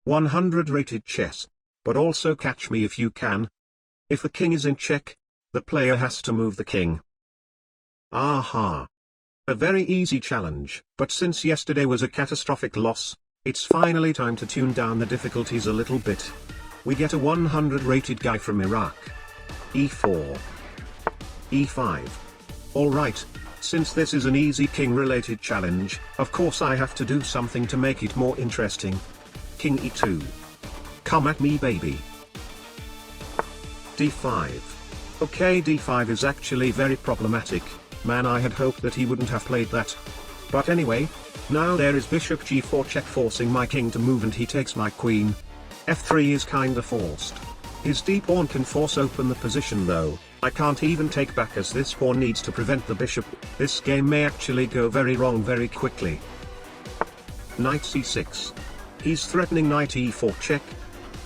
100 rated chess. But also catch me if you can. If the king is in check, the player has to move the king. Aha. A very easy challenge, but since yesterday was a catastrophic loss, it's finally time to tune down the difficulties a little bit. We get a 100 rated guy from Iraq. E4. E5. Alright, since this is an easy king related challenge, of course I have to do something to make it more interesting. King E2. Come at me baby. D5. Okay, D5 is actually very problematic. Man, I had hoped that he wouldn't have played that. But anyway, now there is bishop G4 check forcing my king to move and he takes my queen. F3 is kinda forced. His d pawn can force open the position though. I can't even take back as this pawn needs to prevent the bishop. This game may actually go very wrong very quickly. Knight C6. He's threatening knight E4 check.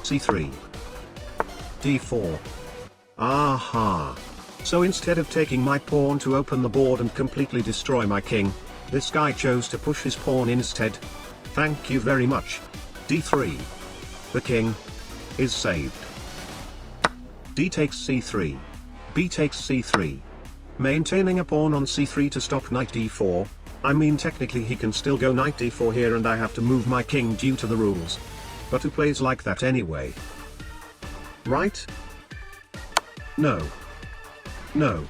C3. D4. Aha. So instead of taking my pawn to open the board and completely destroy my king, this guy chose to push his pawn instead. Thank you very much. D3. The king is saved. D takes C3. B takes C3. Maintaining a pawn on C3 to stop knight D4. I mean technically he can still go knight D4 here and I have to move my king due to the rules. But who plays like that anyway? Right? No. No.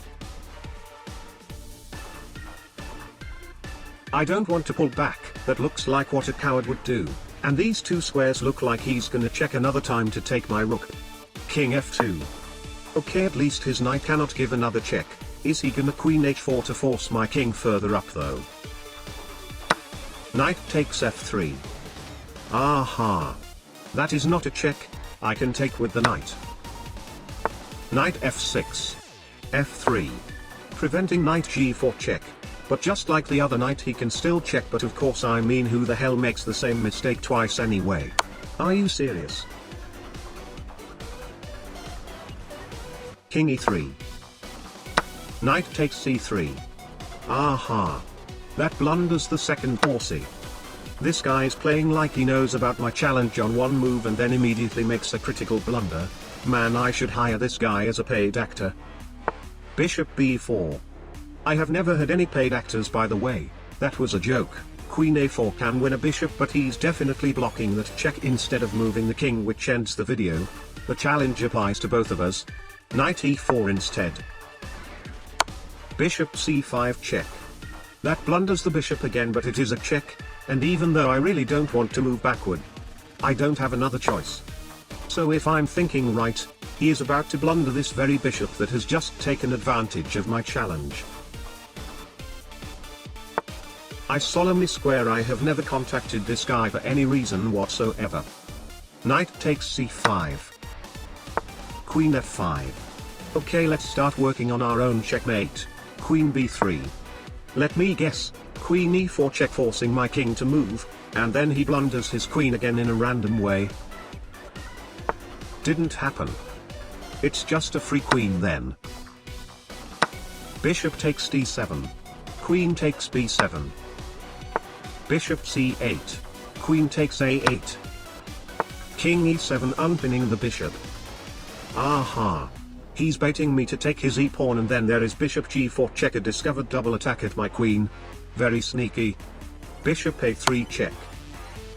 I don't want to pull back, that looks like what a coward would do, and these two squares look like he's gonna check another time to take my rook. King F2. Okay, at least his knight cannot give another check. Is he gonna queen H4 to force my king further up though? Knight takes F3. Aha. That is not a check, I can take with the knight. Knight F6. F3. Preventing knight G4 check. But just like the other knight he can still check, but of course I mean who the hell makes the same mistake twice anyway? Are you serious? King E3. Knight takes C3. Aha. That blunders the second horsey. This guy is playing like he knows about my challenge on one move and then immediately makes a critical blunder. Man, I should hire this guy as a paid actor. Bishop B4. I have never had any paid actors, by the way. That was a joke. Queen A4 can win a bishop, but he's definitely blocking that check instead of moving the king, which ends the video. The challenge applies to both of us. Knight E4 instead. Bishop C5 check. That blunders the bishop again, but it is a check, and even though I really don't want to move backward, I don't have another choice. So if I'm thinking right, he is about to blunder this very bishop that has just taken advantage of my challenge. I solemnly swear I have never contacted this guy for any reason whatsoever. Knight takes C5. Queen F5. Okay, let's start working on our own checkmate. Queen B3. Let me guess, Queen E4 check forcing my king to move, and then he blunders his queen again in a random way. Didn't happen. It's just a free queen then. Bishop takes D7. Queen takes B7. Bishop C8. Queen takes A8. King E7 unpinning the bishop. Aha. He's baiting me to take his e-pawn, and then there is bishop G4 check, a discovered double attack at my queen. Very sneaky. Bishop A3 check.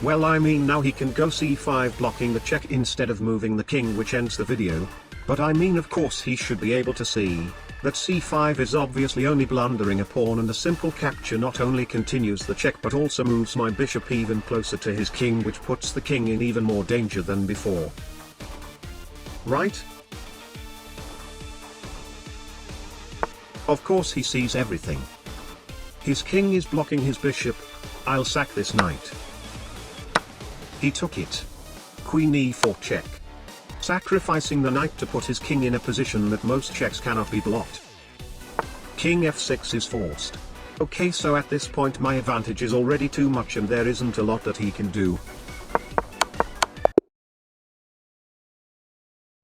Well, I mean now he can go C5 blocking the check instead of moving the king, which ends the video. But I mean of course he should be able to see that C5 is obviously only blundering a pawn, and a simple capture not only continues the check but also moves my bishop even closer to his king, which puts the king in even more danger than before. Right? Of course he sees everything. His king is blocking his bishop. I'll sack this knight. He took it. Queen E4 check. Sacrificing the knight to put his king in a position that most checks cannot be blocked. King F6 is forced. Okay, so at this point my advantage is already too much and there isn't a lot that he can do.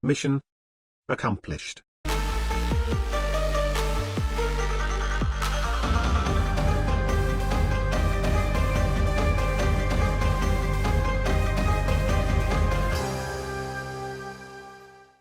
Mission accomplished.